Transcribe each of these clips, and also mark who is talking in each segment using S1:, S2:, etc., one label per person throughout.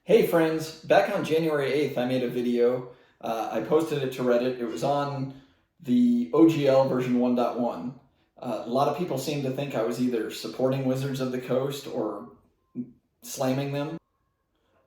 S1: Hey friends, back on January 8th I made a video. I posted it to Reddit. It was on the OGL version 1.1. A lot of people seemed to think I was either supporting Wizards of the Coast or slamming them.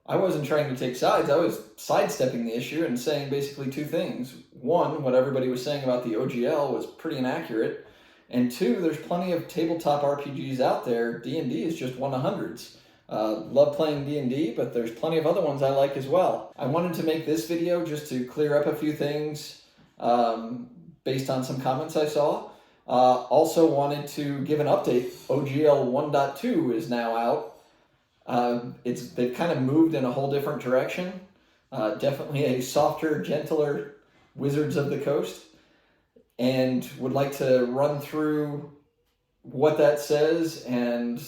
S1: I wasn't trying to take sides. I was sidestepping the issue and saying basically two things. One, what everybody was saying about the OGL was pretty inaccurate. And two, there's plenty of tabletop RPGs out there. D&D is just one of hundreds. Love playing D&D, but there's plenty of other ones I like as well. I wanted to make this video just to clear up a few things based on some comments I saw. Also wanted to give an update. OGL 1.2 is now out. They've kind of moved in a whole different direction. Definitely a softer, gentler Wizards of the Coast. And would like to run through what that says and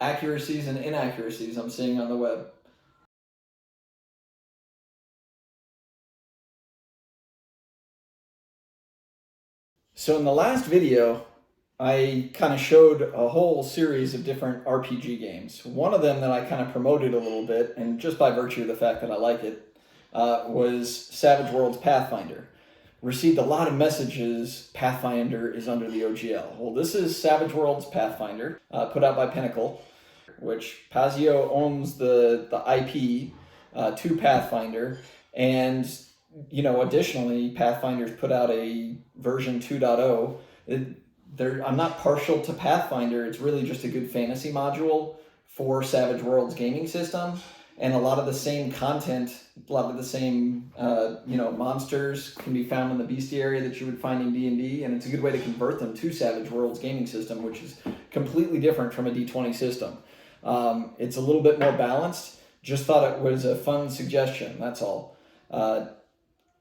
S1: accuracies and inaccuracies I'm seeing on the web. So in the last video, I kind of showed a whole series of different RPG games. One of them that I kind of promoted a little bit, and just by virtue of the fact that I like it, was Savage Worlds Pathfinder. Received a lot of messages, Pathfinder is under the OGL. Well, this is Savage Worlds Pathfinder, put out by Pinnacle, which Pazio owns the IP to Pathfinder. And, additionally, Pathfinder's put out a version 2.0. I'm not partial to Pathfinder. It's really just a good fantasy module for Savage Worlds gaming system. And a lot of the same content, a lot of the same, monsters can be found in the bestiary that you would find in D&D, and it's a good way to convert them to Savage Worlds gaming system, which is completely different from a D20 system. It's a little bit more balanced. Just thought it was a fun suggestion, that's all.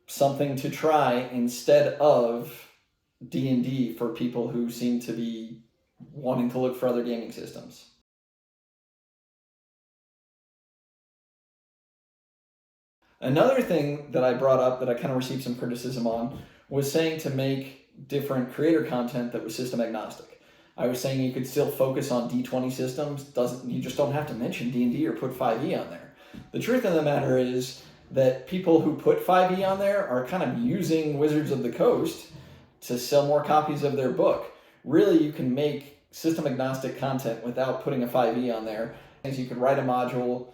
S1: Something to try instead of D&D for people who seem to be wanting to look for other gaming systems. Another thing that I brought up that I kind of received some criticism on was saying to make different creator content that was system agnostic. I was saying you could still focus on D20 systems. You just don't have to mention D&D or put 5e on there. The truth of the matter is that people who put 5e on there are kind of using Wizards of the Coast to sell more copies of their book. Really, you can make system agnostic content without putting a 5e on there. You could write a module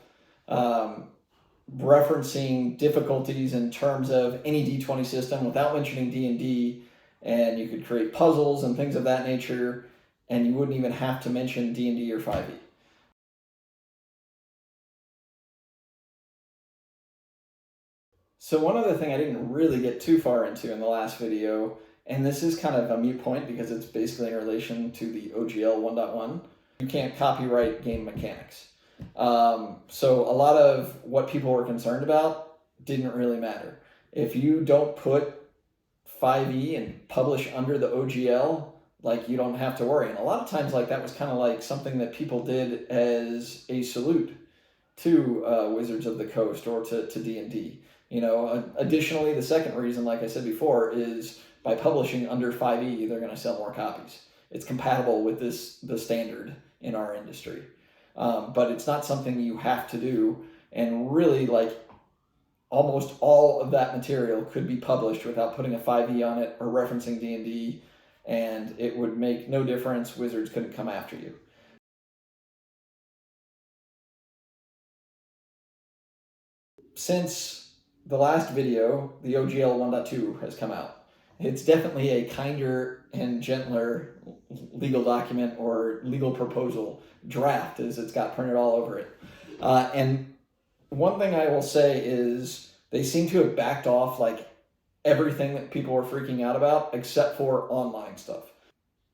S1: referencing difficulties in terms of any D20 system without mentioning D&D, and you could create puzzles and things of that nature, and you wouldn't even have to mention D&D or 5e. So one other thing I didn't really get too far into in the last video, and this is kind of a moot point because it's basically in relation to the OGL 1.1, you can't copyright game mechanics. So a lot of what people were concerned about didn't really matter. If you don't put 5e and publish under the OGL, you don't have to worry. And a lot of times that was kind of like something that people did as a salute to Wizards of the Coast or to D&D. Additionally, the second reason, like I said before, is by publishing under 5e, they're going to sell more copies. It's compatible with the standard in our industry. But it's not something you have to do, and really almost all of that material could be published without putting a 5e on it or referencing D&D, and it would make no difference. Wizards couldn't come after you. Since the last video, the OGL 1.2 has come out. It's definitely a kinder and gentler legal document or legal proposal draft, as it's got printed all over it. And one thing I will say is they seem to have backed off everything that people were freaking out about except for online stuff.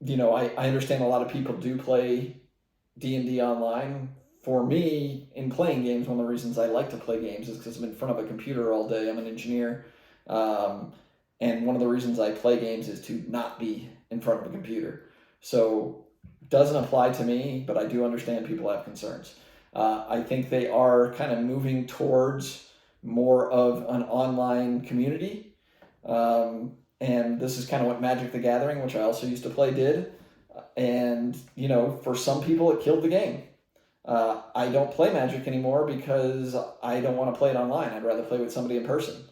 S1: I understand a lot of people do play D&D online. For me, in playing games, one of the reasons I like to play games is because I'm in front of a computer all day. I'm an engineer. And one of the reasons I play games is to not be in front of a computer. So it doesn't apply to me, but I do understand people have concerns. I think they are kind of moving towards more of an online community. And this is kind of what Magic the Gathering, which I also used to play, did. And, for some people, it killed the game. I don't play Magic anymore because I don't want to play it online. I'd rather play with somebody in person.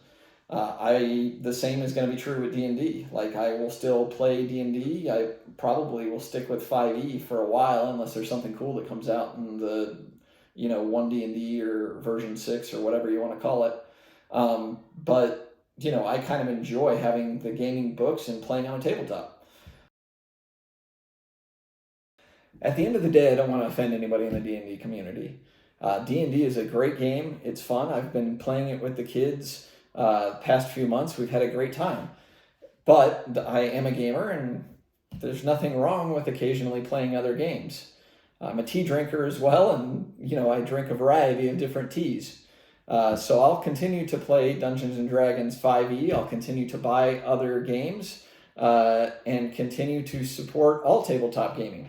S1: The same is going to be true with D&D. Like, I will still play D&D. I probably will stick with 5e for a while unless there's something cool that comes out in the 1 D&D or version 6 or whatever you want to call it. But I kind of enjoy having the gaming books and playing on a tabletop. At the end of the day, I don't want to offend anybody in the D&D community. D&D is a great game. It's fun. I've been playing it with the kids past few months. We've had a great time. But I am a gamer, and there's nothing wrong with occasionally playing other games. I'm a tea drinker as well, and I drink a variety of different teas. So I'll continue to play Dungeons and Dragons 5e. I'll continue to buy other games and continue to support all tabletop gaming.